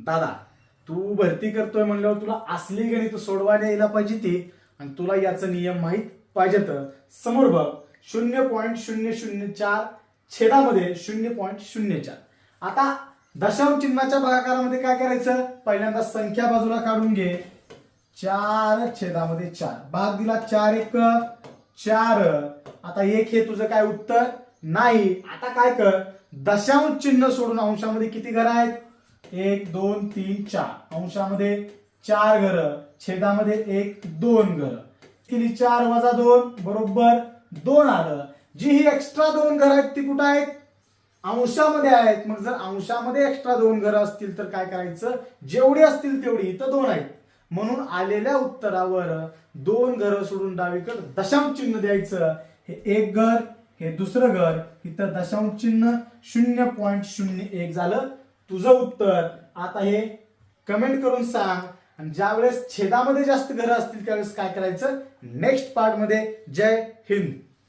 दादा तू भरती करतोय म्हणल्यावर तुला असली गणित सोडवायला यायला पाहिजे ती, आणि तुला याचा नियम माहित पाहिजे. तर समोर बघ 0.004 छेदामध्ये 0.04. आता दशांश चिन्हाच्या भागाकारामध्ये काय करायचं, पहिल्यांदा संख्या बाजूला काढून घे. 4/4 भाग दिला 4 1 4. आता 1 हे तुझं काय उत्तर नाही. आता काय कर, दशांश चिन्ह सोडून अंशामध्ये किती घर आहेत, 1 2 3 4. अंशामध्ये 4 घर, छेदामध्ये 1 2 घर. केली 4 वजा 2 बरोबर 2 आलं. जी ही एक्स्ट्रा 2 घर आहेत ती कुठं आहेत, अंशामध्ये आहेत. मग जर अंशामध्ये एक्स्ट्रा 2 घर असतील तर काय करायचं, जेवढी असतील तेवढी. इथं 2 आहेत म्हणून आलेल्या उत्तरावर 2 घर सोडून डावीकडे दशांश चिन्ह द्यायचं. हे एक घर, हे दुसरं घर, इथं दशांश चिन्ह 0.01 झालं तुझं उत्तर. आता हे कमेंट करून सांग. आणि ज्या वेळेस छेदामध्ये जास्त घरं असतील त्यावेळेस काय करायचं, नेक्स्ट पार्ट मध्ये. जय हिंद.